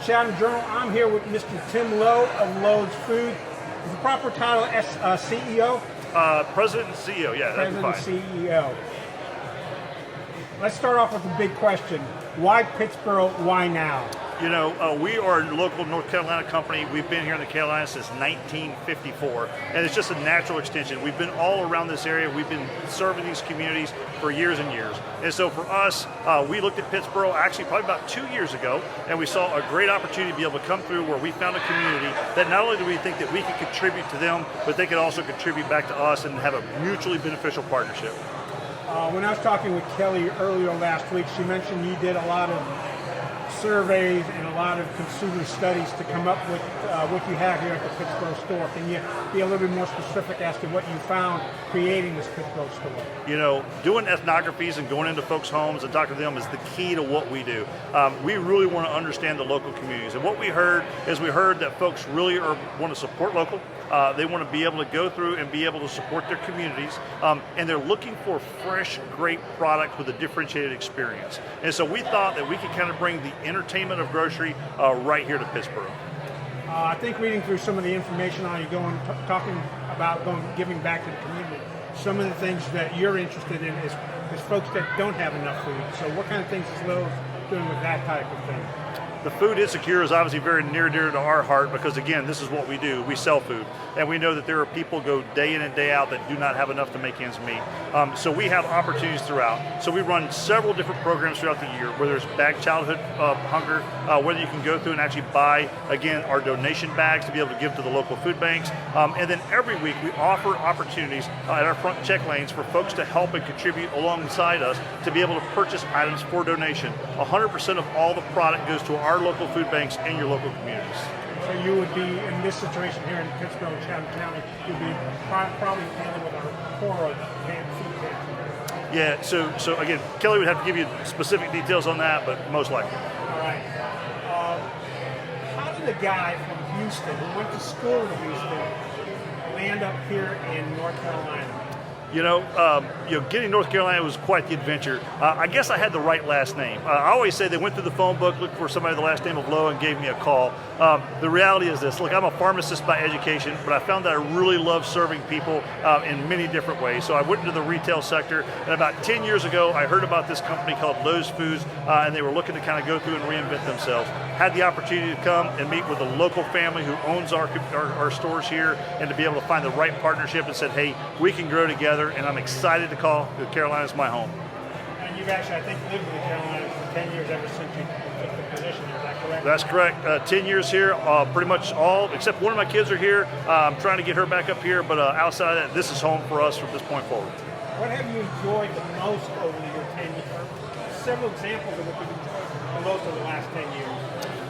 Chatham Journal. I'm here with Mr. Tim Lowe of Lowe's Food. Is the proper title CEO? President and CEO, yeah. President and CEO. Let's start off with the big question. Why Pittsboro? Why now? You know, we are a local North Carolina company. We've been here in the Carolinas since 1954, and it's just a natural extension. We've been all around this area. We've been serving these communities for years and years. And so for us, we looked at Pittsboro actually probably about 2 years ago, and we saw a great opportunity to be able to come through where we found a community that not only do we think that we could contribute to them, but they could also contribute back to us and have a mutually beneficial partnership. When I was talking with Kelly earlier last week, she mentioned you did a lot of surveys and a lot of consumer studies to come up with what you have here at the Pittsboro store. Can you be a little bit more specific as to what you found creating this Pittsboro store? You know, doing ethnographies and going into folks' homes and talking to them is the key to what we do. We really want to understand the local communities. And what we heard is that folks really want to support local. They want to be able to go through and be able to support their communities. And they're looking for fresh, great product with a differentiated experience. And so we thought that we could kind of bring the entertainment of grocery right here to Pittsboro. I think reading through some of the information on you talking about giving back to the community, some of the things that you're interested in is folks that don't have enough food. So what kind of things is Lowe's doing with that type of thing? The food insecure is obviously very near and dear to our heart because, again, this is what we do. We sell food. And we know that there are people go day in and day out that do not have enough to make ends meet. So we have opportunities throughout. So we run several different programs throughout the year, whether it's Bag Childhood Hunger, whether you can go through and actually buy, again, our donation bags to be able to give to the local food banks. And then every week we offer opportunities at our front check lanes for folks to help and contribute alongside us to be able to purchase items for donation. 100% of all the product goes to our local food banks in your local communities. So you would be, in this situation here in Pittsboro, Chatham County, you'd be probably dealing with our core food pantry. Yeah, so again, Kelly would have to give you specific details on that, but most likely. All right. How did a guy from Houston, who went to school in Houston, land up here in North Carolina? You know, getting North Carolina was quite the adventure. I guess I had the right last name. I always say they went through the phone book, looked for somebody with the last name of Lowe, and gave me a call. The reality is this: look, I'm a pharmacist by education, but I found that I really love serving people in many different ways. So I went into the retail sector, and about 10 years ago, I heard about this company called Lowe's Foods, and they were looking to kind of go through and reinvent themselves. Had the opportunity to come and meet with a local family who owns our stores here, and to be able to find the right partnership, and said, hey, we can grow together. And I'm excited to call the Carolinas my home. And you've actually, I think, lived in the Carolinas for 10 years ever since you took the position. Is that correct? That's correct. 10 years here, pretty much all, except one of my kids are here. I'm trying to get her back up here, but outside of that, this is home for us from this point forward. What have you enjoyed the most over your 10 years? Several examples of what you've enjoyed the most over the last 10 years.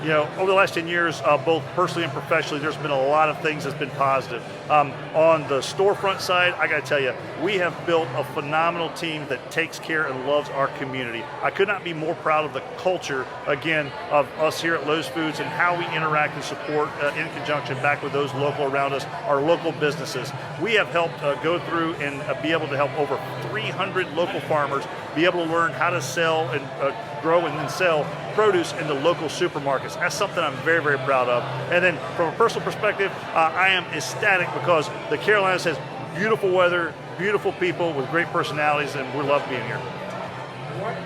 You know, over the last 10 years, both personally and professionally, there's been a lot of things that's been positive. On the storefront side, I got to tell you, we have built a phenomenal team that takes care and loves our community. I could not be more proud of the culture, again, of us here at Lowe's Foods and how we interact and support in conjunction back with those local around us, our local businesses. We have helped go through and be able to help over 300 local farmers be able to learn how to sell and grow and then sell produce in the local supermarkets. That's something I'm very, very proud of. And then from a personal perspective, I am ecstatic because the Carolinas has beautiful weather, beautiful people with great personalities, and we love being here. What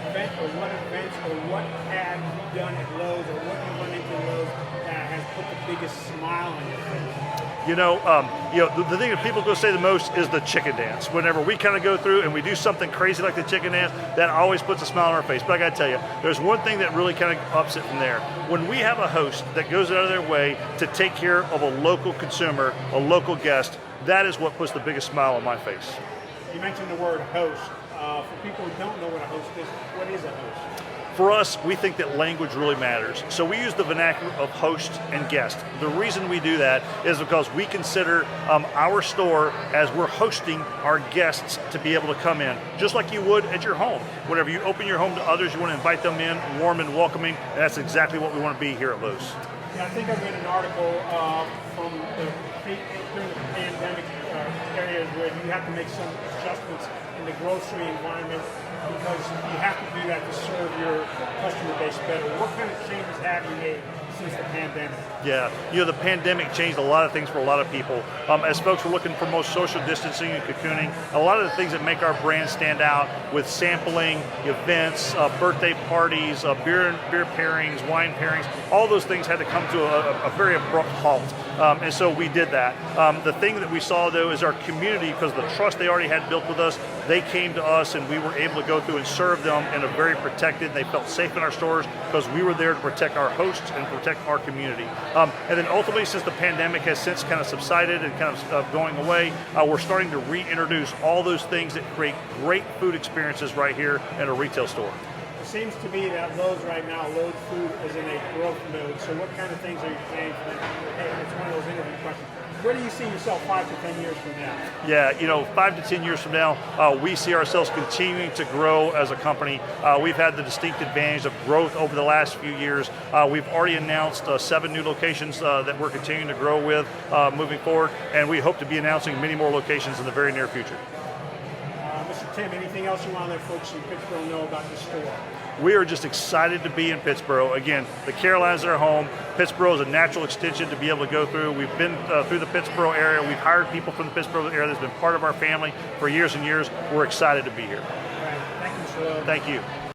events or what have you done at Lowe's or what you run into Lowe's that has put the biggest smile on your face? You know, the thing that people go say the most is the chicken dance. Whenever we kind of go through and we do something crazy like the chicken dance, that always puts a smile on our face. But I got to tell you, there's one thing that really kind of ups it from there. When we have a host that goes out of their way to take care of a local consumer, a local guest, that is what puts the biggest smile on my face. You mentioned the word host. For people who don't know what a host is, what is a host? For us, we think that language really matters. So we use the vernacular of host and guest. The reason we do that is because we consider our store as we're hosting our guests to be able to come in, just like you would at your home. Whenever you open your home to others, you want to invite them in, warm and welcoming, and that's exactly what we want to be here at Lowe's. Yeah, I think I read an article from during the pandemic areas where you have to make some adjustments in the grocery environment because you have to do that to serve your customer base better. What kind of changes have you made since the pandemic? Yeah, the pandemic changed a lot of things for a lot of people. As folks were looking for most social distancing and cocooning, a lot of the things that make our brand stand out with sampling, events, birthday parties, beer pairings, wine pairings, all those things had to come to a very abrupt halt. And so we did that. The thing that we saw though is our community, because of the trust they already had built with us, they came to us and we were able to go through and serve them in a very protected, they felt safe in our stores because we were there to protect our hosts and protect our community. And then ultimately, since the pandemic has since kind of subsided and kind of going away, we're starting to reintroduce all those things that create great food experiences right here in a retail store. It seems to me that Lowe's right now, Lowe's Food is in a growth mode. So what kind of things are you planning for them? Hey, it's one of those interview questions. Where do you see yourself 5 to 10 years from now? Yeah, 5 to 10 years from now, we see ourselves continuing to grow as a company. We've had the distinct advantage of growth over the last few years. We've already announced 7 new locations that we're continuing to grow with moving forward, and we hope to be announcing many more locations in the very near future. Mr. Tim, anything else you want to let folks in Pittsboro know about the store? We are just excited to be in Pittsboro. Again, the Carolinas are our home. Pittsboro is a natural extension to be able to go through. We've been through the Pittsboro area. We've hired people from the Pittsboro area that's been part of our family for years and years. We're excited to be here. All right. Thank you, Mr. Lowe. Thank you.